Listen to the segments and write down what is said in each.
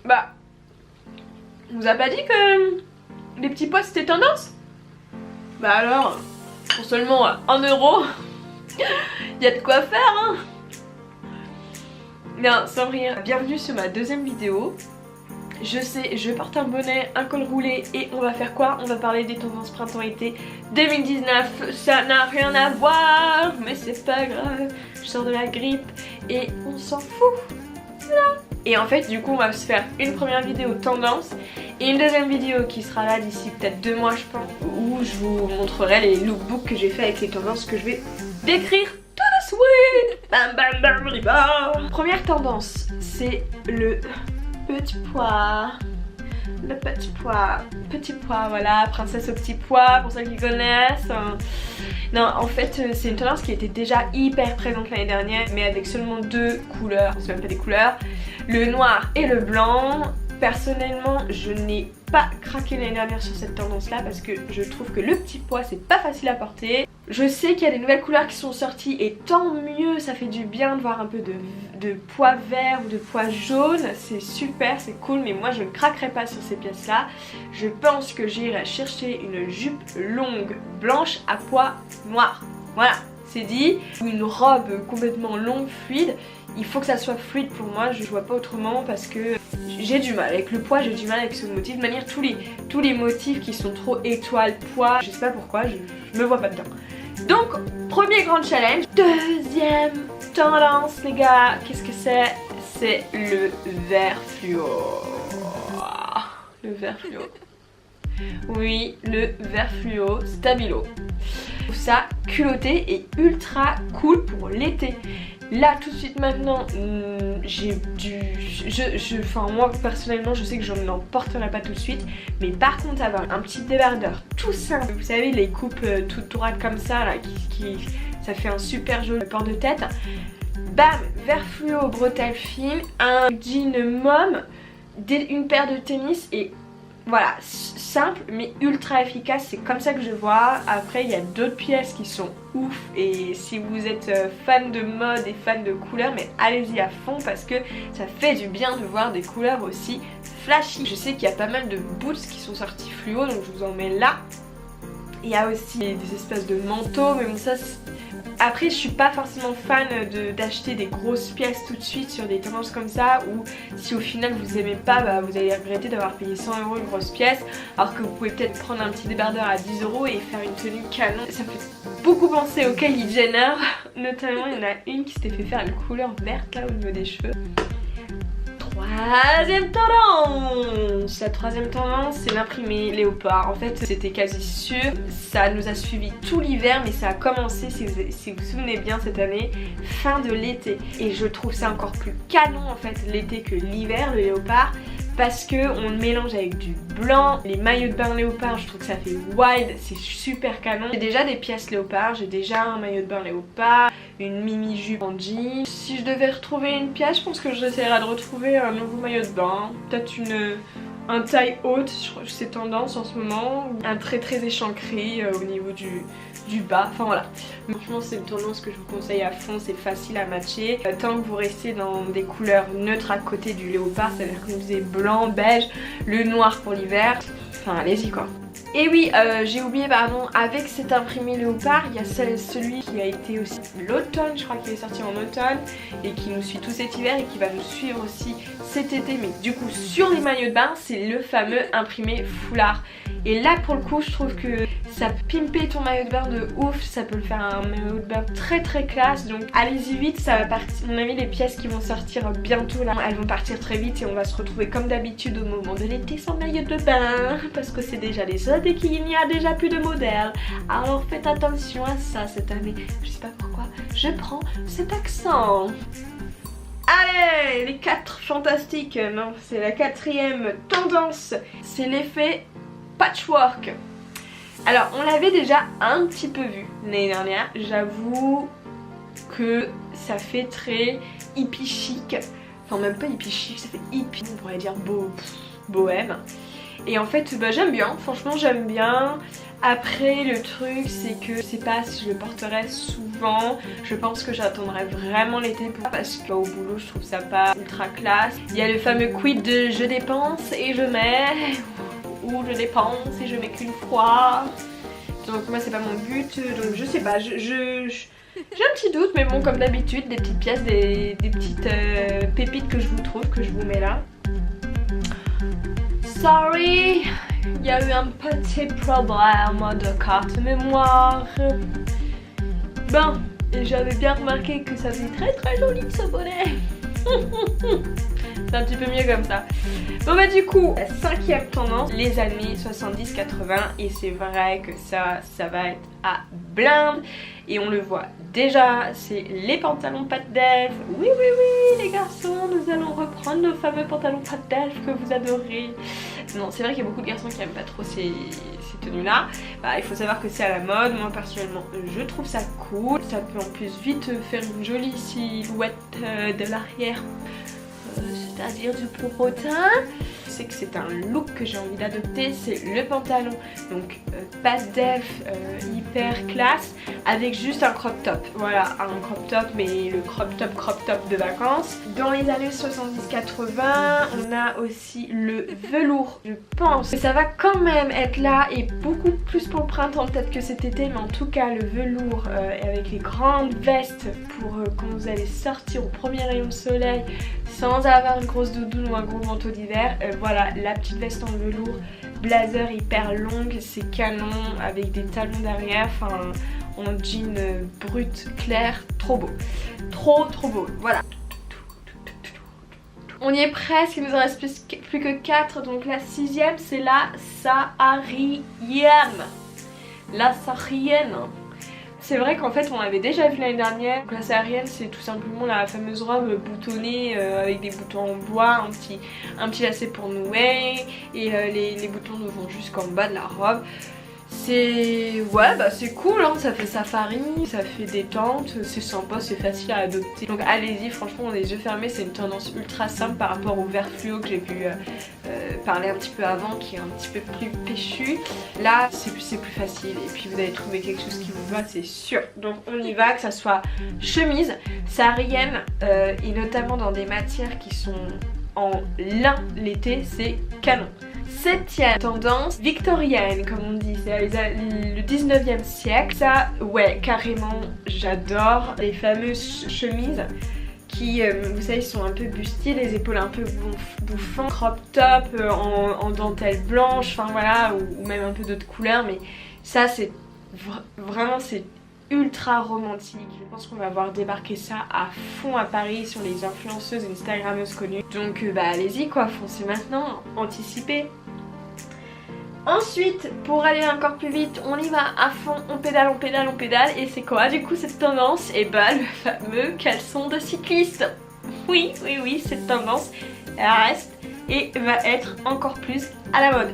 Bah, on vous a pas dit que les petits pois c'était tendance? Bah alors, pour seulement 1 euro, y a de quoi faire hein. Non, sans rire. Bienvenue sur ma deuxième vidéo. Je sais, je porte un bonnet, un col roulé et on va faire quoi? On va parler des tendances printemps-été 2019. Ça n'a rien à voir, mais c'est pas grave. Je sors de la grippe et on s'en fout. Là. Et en fait, du coup, on va se faire une première vidéo tendance et une deuxième vidéo qui sera là d'ici peut-être 2 mois, je pense, où je vous montrerai les lookbooks que j'ai fait avec les tendances que je vais décrire tout de suite. Bam bam bam riba. Première tendance, c'est le petit pois. Le petit pois, voilà, princesse au petit pois, pour ceux qui connaissent. Non, en fait, c'est une tendance qui était déjà hyper présente l'année dernière, mais avec seulement 2 couleurs, c'est même pas des couleurs, le noir et le blanc. Personnellement, je n'ai pas craqué l'année dernière sur cette tendance-là parce que je trouve que le petit pois, c'est pas facile à porter. Je sais qu'il y a des nouvelles couleurs qui sont sorties et tant mieux, ça fait du bien de voir un peu de pois vert ou de pois jaune. C'est super, c'est cool, mais moi je ne craquerai pas sur ces pièces-là. Je pense que j'irai chercher une jupe longue blanche à pois noirs. Voilà, c'est dit. Ou une robe complètement longue, fluide. Il faut que ça soit fluide pour moi, je vois pas autrement parce que j'ai du mal avec le pois, j'ai du mal avec ce motif. De manière, tous les motifs qui sont trop étoiles, pois, je sais pas pourquoi, je me vois pas dedans. Donc, premier grand challenge. Deuxième tendance, les gars, qu'est-ce que c'est? C'est le vert fluo. Le vert fluo. Oui, le vert fluo stabilo. Je trouve ça culotté et ultra cool pour l'été. Là tout de suite maintenant, j'ai du... Enfin moi personnellement je sais que je n'en porterai pas tout de suite. Mais par contre avoir un petit débardeur tout simple, vous savez les coupes toutes droites comme ça là, ça fait un super joli port de tête. Bam, vert fluo, bretelles fines, un jean mom, une paire de tennis et... Voilà, simple mais ultra efficace, c'est comme ça que je vois. Après il y a d'autres pièces qui sont ouf et si vous êtes fan de mode et fan de couleurs, mais allez-y à fond parce que ça fait du bien de voir des couleurs aussi flashy. Je sais qu'il y a pas mal de boots qui sont sortis fluo, donc je vous en mets là. Il y a aussi des espèces de manteaux, mais bon ça... Après je suis pas forcément fan d'acheter des grosses pièces tout de suite sur des tendances comme ça, ou si au final vous aimez pas, bah, vous allez regretter d'avoir payé 100 € une grosse pièce, alors que vous pouvez peut-être prendre un petit débardeur à 10 € et faire une tenue canon. Ça me fait beaucoup penser au Kylie Jenner, notamment il y en a une qui s'était fait faire une couleur verte là au niveau des cheveux. Troisième tendance. La troisième tendance c'est l'imprimé léopard. En fait c'était quasi sûr, ça nous a suivi tout l'hiver, mais ça a commencé si vous vous souvenez bien cette année, fin de l'été. Et je trouve ça encore plus canon en fait l'été que l'hiver, le léopard, parce que on le mélange avec du blanc. Les maillots de bain léopard, je trouve que ça fait wild, c'est super canon. J'ai déjà des pièces léopard, j'ai déjà un maillot de bain léopard, une mini jupe en jean. Si je devais retrouver une pièce, je pense que j'essaierais de retrouver un nouveau maillot de bain, peut-être un taille haute, je crois que c'est tendance en ce moment, un très échancré au niveau du bas, enfin voilà. Franchement c'est une tendance que je vous conseille à fond, c'est facile à matcher. Tant que vous restez dans des couleurs neutres à côté du léopard, c'est-à-dire que vous avez blanc, beige, le noir pour l'hiver, enfin allez-y quoi. Et oui, j'ai oublié pardon, avec cet imprimé léopard, il y a celui qui a été aussi l'automne, je crois qu'il est sorti en automne et qui nous suit tout cet hiver et qui va nous suivre aussi cet été, mais du coup sur les maillots de bain, c'est le fameux imprimé foulard. Et là pour le coup je trouve que ça peut pimper ton maillot de bain de ouf, ça peut le faire un maillot de bain très classe, donc allez-y vite, ça va partir. À mon avis les pièces qui vont sortir bientôt là, elles vont partir très vite et on va se retrouver comme d'habitude au moment de l'été sans maillot de bain, parce que c'est déjà les autres et qu'il n'y a déjà plus de modèles. Alors faites attention à ça cette année, je sais pas pourquoi je prends cet accent. Allez, les 4 fantastiques, non c'est la 4e tendance, c'est l'effet patchwork. Alors on l'avait déjà un petit peu vu l'année dernière, j'avoue que ça fait très hippie chic, enfin même pas hippie chic, ça fait hippie, on pourrait dire bohème. Et en fait bah, j'aime bien, franchement j'aime bien. Après le truc c'est que je sais pas si je le porterai souvent. Je pense que j'attendrai vraiment l'été pour parce qu'au boulot je trouve ça pas ultra classe. Il y a le fameux quid de je dépense et je mets, ou je dépense et je mets qu'une fois. Donc moi c'est pas mon but, donc je sais pas, j'ai un petit doute, mais bon comme d'habitude des petites pièces, des petites pépites que je vous trouve, que je vous mets là. Sorry, il y a eu un petit problème de carte mémoire. Bon, et j'avais bien remarqué que ça faisait très joli ce bonnet. C'est un petit peu mieux comme ça. Bon bah du coup, la 5e tendance, les années 70-80, et c'est vrai que ça va être à blinde. Et on le voit déjà, c'est les pantalons pattes d'elfe. Oui les garçons, nous allons reprendre nos fameux pantalons pattes d'elfe que vous adorez. Non, c'est vrai qu'il y a beaucoup de garçons qui aiment pas trop ces tenues là. Bah, il faut savoir que c'est à la mode. Moi personnellement je trouve ça cool. Ça peut en plus vite faire une jolie silhouette de l'arrière, c'est-à-dire du popotin. C'est que c'est un look que j'ai envie d'adopter, c'est le pantalon donc patte d'elfe hyper classe avec juste un crop top. Voilà, un crop top, mais le crop top de vacances. Dans les années 70-80 on a aussi le velours. Je pense que ça va quand même être là et beaucoup plus pour le printemps peut-être que cet été, mais en tout cas le velours avec les grandes vestes pour quand vous allez sortir au premier rayon de soleil sans avoir une grosse doudoune ou un gros manteau d'hiver. Voilà, la petite veste en velours, blazer hyper longue, c'est canon avec des talons derrière, enfin en jean brut clair, trop beau, trop beau, voilà. On y est presque, il nous en reste plus que 4, donc la 6e c'est la saharienne. La saharienne. C'est vrai qu'en fait on l'avait déjà vu l'année dernière. Donc la saharienne c'est tout simplement la fameuse robe boutonnée avec des boutons en bois, un petit lacet pour nouer et les boutons nous vont jusqu'en bas de la robe. C'est c'est cool hein, ça fait safari, ça fait détente, c'est sympa, c'est facile à adopter. Donc allez-y, franchement les yeux fermés, c'est une tendance ultra simple par rapport au vert fluo que j'ai pu parler un petit peu avant, qui est un petit peu plus péchu. Là c'est plus facile et puis vous allez trouver quelque chose qui vous va, c'est sûr. Donc on y va, que ça soit chemise, saharienne et notamment dans des matières qui sont en lin l'été, c'est canon. 7e tendance victorienne comme on dit, c'est le 19e siècle. Ça ouais carrément j'adore les fameuses chemises qui vous savez sont un peu bustiers, les épaules un peu bouffant, crop top en dentelle blanche, enfin voilà, ou même un peu d'autres couleurs, mais ça c'est vraiment c'est ultra romantique. Je pense qu'on va voir débarquer ça à fond à Paris sur les influenceuses et instagrammeuses connues. Donc bah allez-y quoi, foncez maintenant, anticipez. Ensuite, pour aller encore plus vite, on y va à fond, on pédale. Et c'est quoi du coup cette tendance? Et bah le fameux caleçon de cycliste. Oui, cette tendance elle reste et va être encore plus à la mode.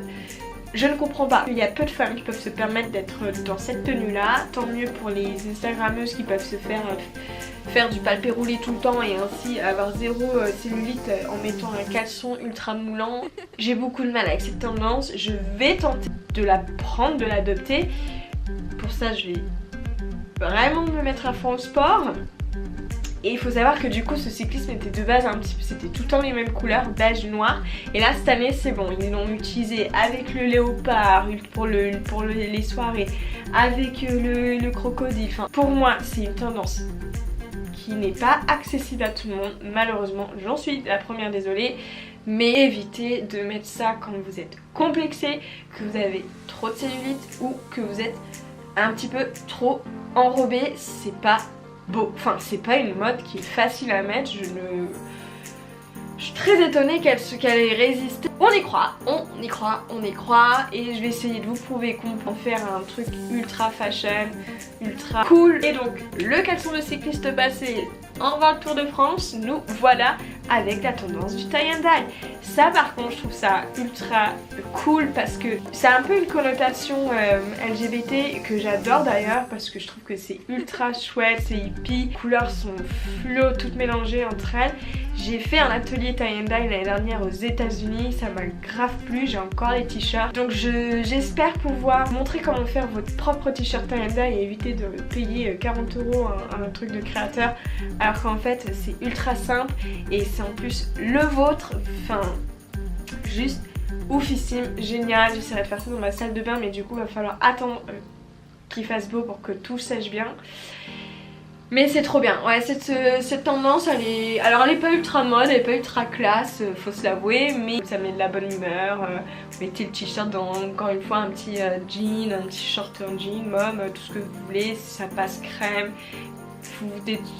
Je ne comprends pas. Il y a peu de femmes qui peuvent se permettre d'être dans cette tenue là. Tant mieux pour les instagrammeuses qui peuvent se faire du palpé roulé tout le temps et ainsi avoir zéro cellulite en mettant un caleçon ultra moulant. J'ai beaucoup de mal avec cette tendance. Je vais tenter de la prendre, de l'adopter. Pour ça je vais vraiment me mettre à fond au sport. Et il faut savoir que du coup ce cyclisme était de base un petit peu, c'était tout le temps les mêmes couleurs, beige, noir. Et là cette année c'est bon, ils l'ont utilisé avec le léopard pour les soirées, avec le crocodile. Enfin, pour moi c'est une tendance qui n'est pas accessible à tout le monde, malheureusement j'en suis la première désolée. Mais évitez de mettre ça quand vous êtes complexé, que vous avez trop de cellulite ou que vous êtes un petit peu trop enrobé, c'est pas beau. Enfin, c'est pas une mode qui est facile à mettre. Je suis très étonnée qu'elle ait résisté. On y croit. Et je vais essayer de vous prouver qu'on peut faire un truc ultra fashion, ultra cool. Et donc, le caleçon de cycliste passé en revoir le Tour de France, nous voilà avec la tendance du tie and dye. Ça par contre je trouve ça ultra cool parce que ça a un peu une connotation LGBT que j'adore d'ailleurs, parce que je trouve que c'est ultra chouette, c'est hippie, les couleurs sont fluo, toutes mélangées entre elles J'ai fait un atelier tie and dye l'année dernière aux États-Unis, ça m'a grave plu, j'ai encore les t-shirts. Donc j'espère pouvoir montrer comment faire votre propre t-shirt tie and dye et éviter de payer 40 € un truc de créateur, alors qu'en fait c'est ultra simple et c'est en plus le vôtre, enfin juste oufissime, génial. J'essaierai de faire ça dans ma salle de bain, mais du coup il va falloir attendre qu'il fasse beau pour que tout sèche bien. Mais c'est trop bien, ouais, cette tendance elle est... Alors elle est pas ultra mode, elle est pas ultra classe, faut se l'avouer, mais ça met de la bonne humeur. Vous mettez le t-shirt dans, encore une fois, un petit jean, un petit short en jean, tout ce que vous voulez, ça passe crème.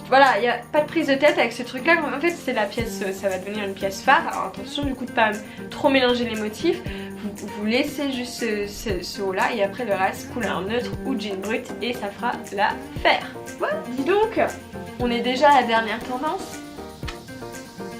Voilà, il n'y a pas de prise de tête avec ce truc là. En fait c'est la pièce, ça va devenir une pièce phare. Alors attention du coup de pas trop mélanger les motifs. Vous laissez juste ce haut là et après le reste couleur neutre ou jean brut et ça fera l'affaire. Voilà, dis donc, on est déjà à la dernière tendance.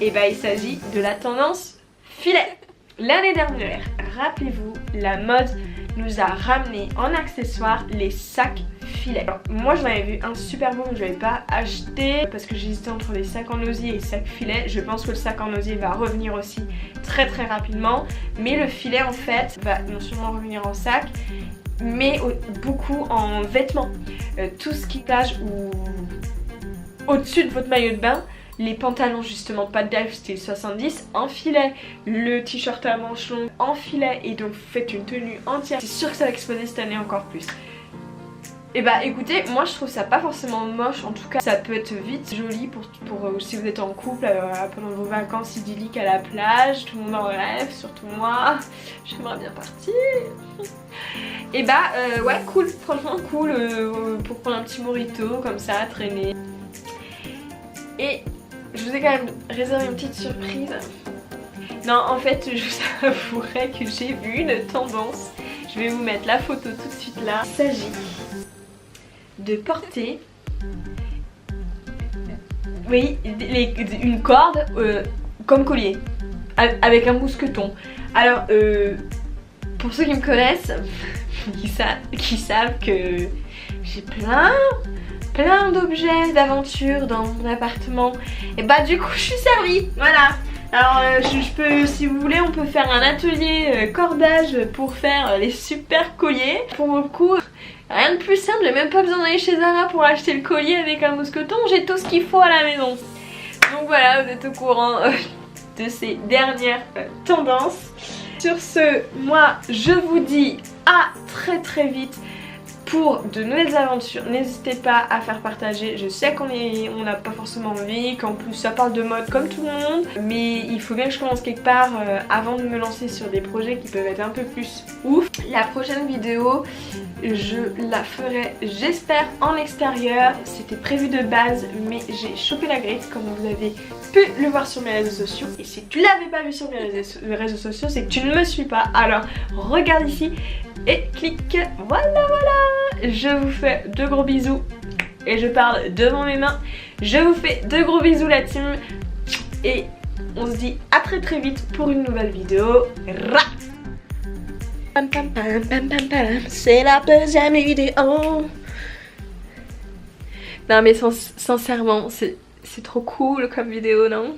Et bah il s'agit de la tendance filet. L'année dernière, rappelez-vous, la mode nous a ramené en accessoire les sacs filets. Alors, moi j'en avais vu un super beau que je n'avais pas acheté parce que j'hésitais entre les sacs en osier et les sacs filets. Je pense que le sac en osier va revenir aussi très rapidement, mais le filet en fait va non seulement revenir en sac mais beaucoup en vêtements. Tout ce qui plage ou au-dessus de votre maillot de bain. Les pantalons justement pas de dive style 70 en filet, le t-shirt à manches longues en filet, et donc vous faites une tenue entière. C'est sûr que ça va exploser cette année encore plus. Et bah écoutez, moi je trouve ça pas forcément moche, en tout cas ça peut être vite joli pour si vous êtes en couple pendant vos vacances idylliques à la plage, tout le monde en rêve, surtout moi, j'aimerais bien partir. Et bah ouais, cool, franchement cool pour prendre un petit mojito comme ça, traîner. Et je vous ai quand même réservé une petite surprise. Non, en fait, je vous avouerai que j'ai vu une tendance. Je vais vous mettre la photo tout de suite là. Il s'agit de porter, oui, une corde comme collier, avec un mousqueton. Alors, pour ceux qui me connaissent, qui savent que j'ai plein d'objets d'aventure dans mon appartement, et bah du coup je suis servie, voilà. Alors je peux, si vous voulez, on peut faire un atelier cordage pour faire les super colliers. Pour le coup, rien de plus simple, j'ai même pas besoin d'aller chez Zara pour acheter le collier avec un mousqueton, j'ai tout ce qu'il faut à la maison. Donc voilà, vous êtes au courant de ces dernières tendances. Sur ce, moi je vous dis à très vite pour de nouvelles aventures. N'hésitez pas à faire partager. Je sais qu'on n'a pas forcément envie, qu'en plus ça parle de mode comme tout le monde, mais il faut bien que je commence quelque part avant de me lancer sur des projets qui peuvent être un peu plus ouf. La prochaine vidéo, je la ferai, j'espère, en extérieur. C'était prévu de base, mais j'ai chopé la grippe comme vous avez pu le voir sur mes réseaux sociaux. Et si tu l'avais pas vu sur mes réseaux sociaux, c'est que tu ne me suis pas. Alors regarde ici et clique. Voilà. Je vous fais de gros bisous. Et je parle devant mes mains. Je vous fais de gros bisous la team. Et on se dit à très vite pour une nouvelle vidéo. C'est la deuxième vidéo. Non mais sincèrement, c'est trop cool comme vidéo, non?